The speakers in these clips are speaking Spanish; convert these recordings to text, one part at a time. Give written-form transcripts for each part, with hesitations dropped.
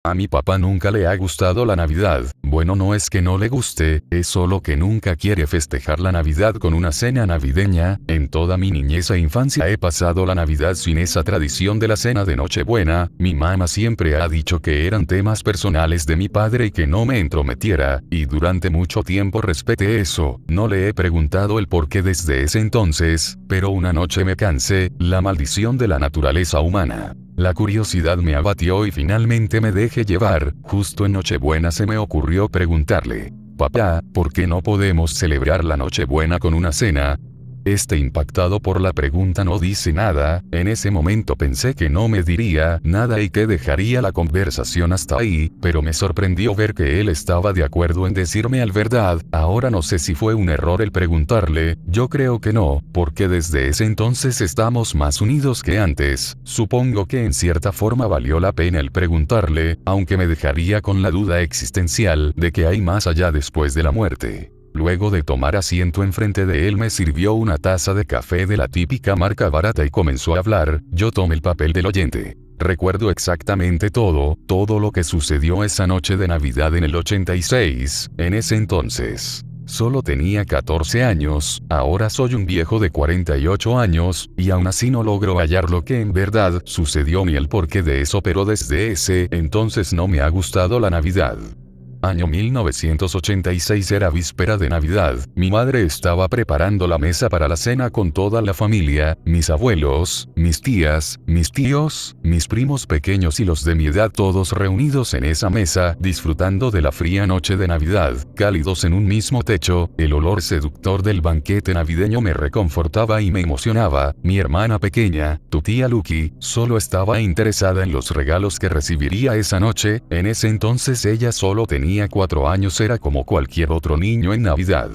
A mi papá nunca le ha gustado la Navidad. Bueno, no es que no le guste, es solo que nunca quiere festejar la Navidad con una cena navideña. En toda mi niñez e infancia he pasado la Navidad sin esa tradición de la cena de Nochebuena. Mi mamá siempre ha dicho que eran temas personales de mi padre y que no me entrometiera, y durante mucho tiempo respeté eso. No le he preguntado el por qué desde ese entonces, pero una noche me cansé, la maldición de la naturaleza humana. La curiosidad me abatió y finalmente me dejé llevar. Justo en Nochebuena se me ocurrió preguntarle: papá, ¿por qué no podemos celebrar la Nochebuena con una cena? Impactado por la pregunta, no dice nada. En ese momento pensé que no me diría nada y que dejaría la conversación hasta ahí, pero me sorprendió ver que él estaba de acuerdo en decirme la verdad. Ahora no sé si fue un error el preguntarle, yo creo que no, porque desde ese entonces estamos más unidos que antes. Supongo que en cierta forma valió la pena el preguntarle, aunque me dejaría con la duda existencial de que hay más allá después de la muerte. Luego de tomar asiento enfrente de él me sirvió una taza de café de la típica marca barata y comenzó a hablar. Yo tomé el papel del oyente. Recuerdo exactamente todo lo que sucedió esa noche de Navidad en el 86, en ese entonces. Solo tenía 14 años, ahora soy un viejo de 48 años, y aún así no logro hallar lo que en verdad sucedió ni el porqué de eso, pero desde ese entonces no me ha gustado la Navidad. Año 1986, era víspera de Navidad. Mi madre estaba preparando la mesa para la cena con toda la familia, mis abuelos, mis tías, mis tíos, mis primos pequeños y los de mi edad, todos reunidos en esa mesa, disfrutando de la fría noche de Navidad, cálidos en un mismo techo. El olor seductor del banquete navideño me reconfortaba y me emocionaba. Mi hermana pequeña, tu tía Lucky, solo estaba interesada en los regalos que recibiría esa noche. En ese entonces ella solo tenía 4 años, era como cualquier otro niño en Navidad.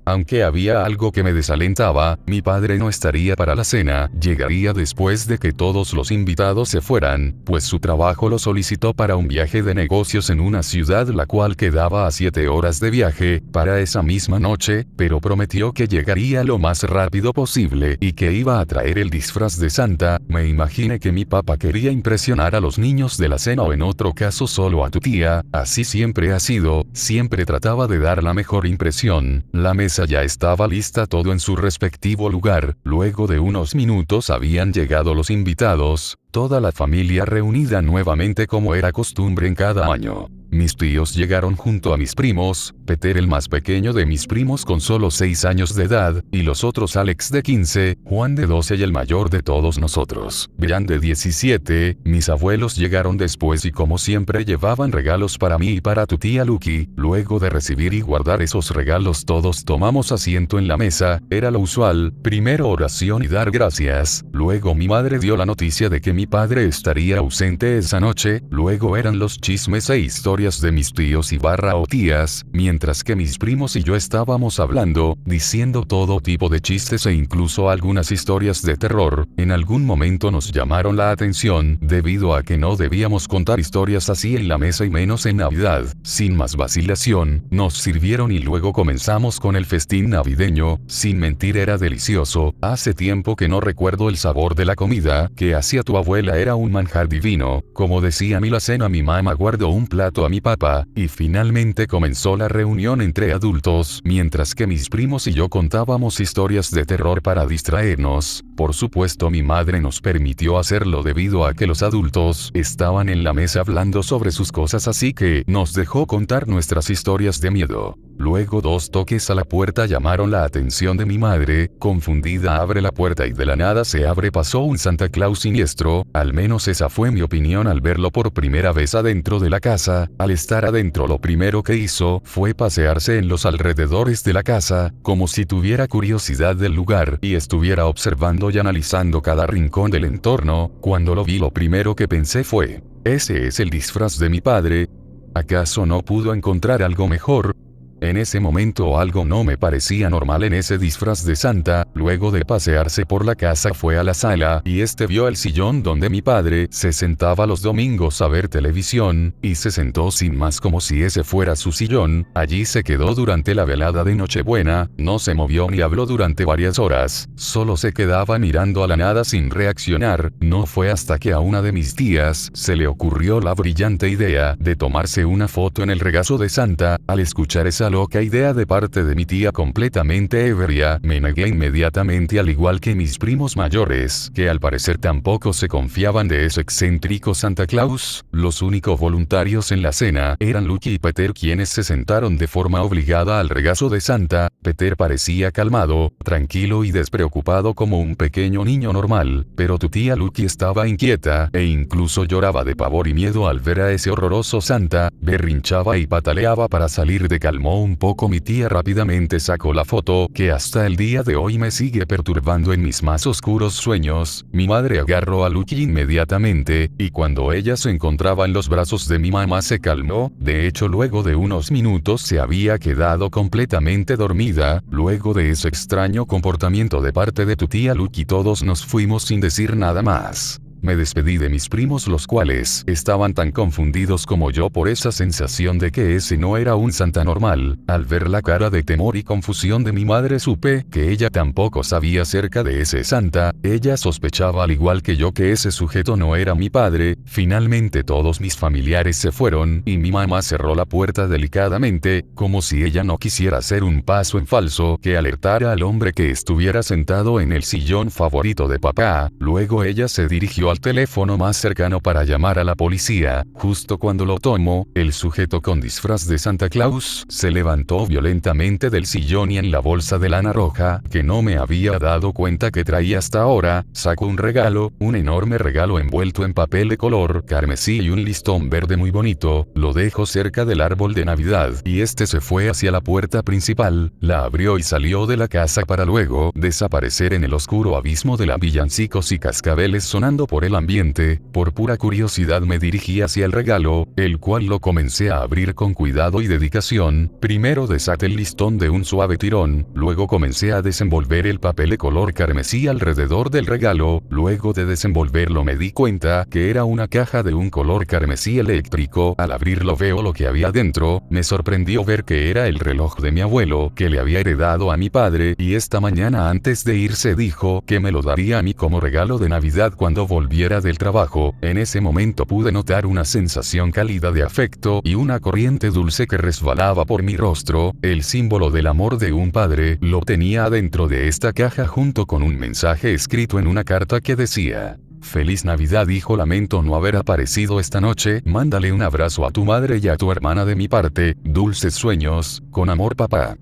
Aunque había algo que me desalentaba, mi padre no estaría para la cena, llegaría después de que todos los invitados se fueran, pues su trabajo lo solicitó para un viaje de negocios en una ciudad la cual quedaba a 7 horas de viaje, para esa misma noche, pero prometió que llegaría lo más rápido posible y que iba a traer el disfraz de Santa. Me imaginé que mi papá quería impresionar a los niños de la cena, o en otro caso solo a tu tía. Así siempre ha sido, siempre trataba de dar la mejor impresión. La mesa ya estaba lista, todo en su respectivo lugar. Luego de unos minutos habían llegado los invitados, toda la familia reunida nuevamente como era costumbre en cada año. Mis tíos llegaron junto a mis primos, Peter, el más pequeño de mis primos con solo 6 años de edad, y los otros Alex de 15, Juan de 12 y el mayor de todos nosotros, Brian de 17, mis abuelos llegaron después y como siempre llevaban regalos para mí y para tu tía Lucky. Luego de recibir y guardar esos regalos todos tomamos asiento en la mesa, era lo usual, primero oración y dar gracias, luego mi madre dio la noticia de que mi padre estaría ausente esa noche, luego eran los chismes e historias de mis tíos y o tías, mientras que mis primos y yo estábamos hablando, diciendo todo tipo de chistes e incluso algunas historias de terror. En algún momento nos llamaron la atención, debido a que no debíamos contar historias así en la mesa y menos en Navidad. Sin más vacilación, nos sirvieron y luego comenzamos con el festín navideño. Sin mentir, era delicioso. Hace tiempo que no recuerdo el sabor de la comida que hacía tu abuela, era un manjar divino. Como decía la cena, mi mamá guardó un plato a mi papá, y finalmente comenzó la reunión entre adultos, mientras que mis primos y yo contábamos historias de terror para distraernos. Por supuesto, mi madre nos permitió hacerlo debido a que los adultos estaban en la mesa hablando sobre sus cosas, así que nos dejó contar nuestras historias de miedo. Luego 2 toques a la puerta llamaron la atención de mi madre. Confundida abre la puerta y de la nada se abre. Pasó un Santa Claus siniestro, al menos esa fue mi opinión al verlo por primera vez adentro de la casa. Al estar adentro, lo primero que hizo fue pasearse en los alrededores de la casa, como si tuviera curiosidad del lugar y estuviera observando y analizando cada rincón del entorno. Cuando lo vi, lo primero que pensé fue: ese es el disfraz de mi padre. ¿Acaso no pudo encontrar algo mejor? En ese momento algo no me parecía normal en ese disfraz de Santa. luego de pasearse por la casa fue a la sala y vio el sillón donde mi padre se sentaba los domingos a ver televisión, y se sentó sin más como si ese fuera su sillón. Allí se quedó durante la velada de Nochebuena, no se movió ni habló durante varias horas, solo se quedaba mirando a la nada sin reaccionar. No fue hasta que a una de mis tías se le ocurrió la brillante idea de tomarse una foto en el regazo de Santa. Al escuchar esa loca idea de parte de mi tía completamente ebria, me negué inmediatamente, al igual que mis primos mayores, que al parecer tampoco se confiaban de ese excéntrico Santa Claus. Los únicos voluntarios en la cena eran Lucky y Peter, quienes se sentaron de forma obligada al regazo de Santa. Peter parecía calmado, tranquilo y despreocupado como un pequeño niño normal, pero tu tía Lucky estaba inquieta, e incluso lloraba de pavor y miedo al ver a ese horroroso Santa. Berrinchaba y pataleaba para salir de calmó un poco. Mi tía rápidamente sacó la foto, que hasta el día de hoy me sigue perturbando en mis más oscuros sueños. Mi madre agarró a Lucky inmediatamente, y cuando ella se encontraba en los brazos de mi mamá se calmó. De hecho, luego de unos minutos se había quedado completamente dormida. Luego de ese extraño comportamiento de parte de tu tía Lucky, todos nos fuimos sin decir nada más. Me despedí de mis primos, los cuales estaban tan confundidos como yo por esa sensación de que ese no era un Santa normal. Al ver la cara de temor y confusión de mi madre, supe que ella tampoco sabía acerca de ese Santa. Ella sospechaba al igual que yo que ese sujeto no era mi padre. Finalmente todos mis familiares se fueron y mi mamá cerró la puerta delicadamente, como si ella no quisiera hacer un paso en falso que alertara al hombre que estuviera sentado en el sillón favorito de papá. Luego ella se dirigió al teléfono más cercano para llamar a la policía. Justo cuando lo tomó, el sujeto con disfraz de Santa Claus se levantó violentamente del sillón y en la bolsa de lana roja, que no me había dado cuenta que traía hasta ahora, sacó un regalo, un enorme regalo envuelto en papel de color carmesí y un listón verde muy bonito. Lo dejó cerca del árbol de Navidad y se fue hacia la puerta principal, la abrió y salió de la casa para luego desaparecer en el oscuro abismo de la villancicos y cascabeles sonando por el ambiente. Por pura curiosidad me dirigí hacia el regalo, el cual lo comencé a abrir con cuidado y dedicación. Primero desaté el listón de un suave tirón, luego comencé a desenvolver el papel de color carmesí alrededor del regalo. Luego de desenvolverlo me di cuenta que era una caja de un color carmesí eléctrico. Al abrirlo veo lo que había dentro. Me sorprendió ver que era el reloj de mi abuelo, que le había heredado a mi padre, y esta mañana antes de irse dijo que me lo daría a mí como regalo de Navidad cuando volviera del trabajo. En ese momento pude notar una sensación cálida de afecto y una corriente dulce que resbalaba por mi rostro. El símbolo del amor de un padre lo tenía adentro de esta caja junto con un mensaje escrito en una carta que decía: Feliz Navidad, hijo, lamento no haber aparecido esta noche, mándale un abrazo a tu madre y a tu hermana de mi parte, dulces sueños, con amor, papá.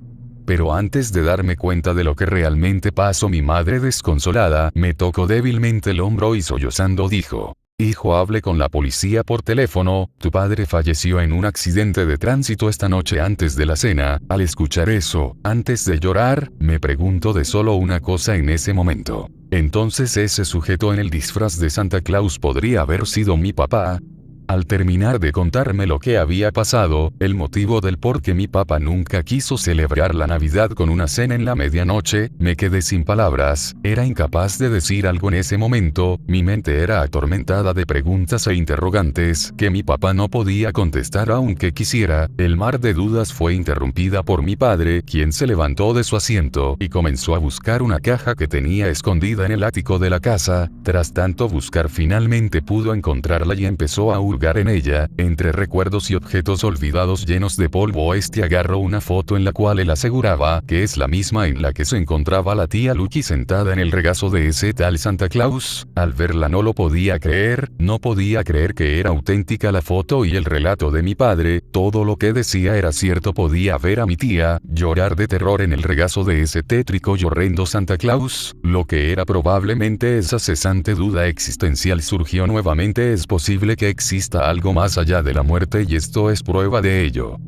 Pero antes de darme cuenta de lo que realmente pasó, mi madre, desconsolada, me tocó débilmente el hombro y sollozando dijo: Hijo, hable con la policía por teléfono, tu padre falleció en un accidente de tránsito esta noche antes de la cena. Al escuchar eso, antes de llorar, me pregunto de solo una cosa en ese momento. ¿Entonces ese sujeto en el disfraz de Santa Claus podría haber sido mi papá? Al terminar de contarme lo que había pasado, el motivo del por qué mi papá nunca quiso celebrar la Navidad con una cena en la medianoche, me quedé sin palabras. Era incapaz de decir algo en ese momento. Mi mente era atormentada de preguntas e interrogantes que mi papá no podía contestar aunque quisiera. El mar de dudas fue interrumpida por mi padre, quien se levantó de su asiento y comenzó a buscar una caja que tenía escondida en el ático de la casa. Tras tanto buscar, finalmente pudo encontrarla y empezó a hurgar en ella, entre recuerdos y objetos olvidados llenos de polvo. Agarró una foto en la cual él aseguraba que es la misma en la que se encontraba la tía Lucky sentada en el regazo de ese tal Santa Claus. Al verla no lo podía creer, no podía creer que era auténtica la foto y el relato de mi padre. Todo lo que decía era cierto. Podía ver a mi tía llorar de terror en el regazo de ese tétrico y horrendo Santa Claus. Lo que era probablemente esa cesante duda existencial surgió nuevamente. Es posible que exista algo más allá de la muerte, y esto es prueba de ello.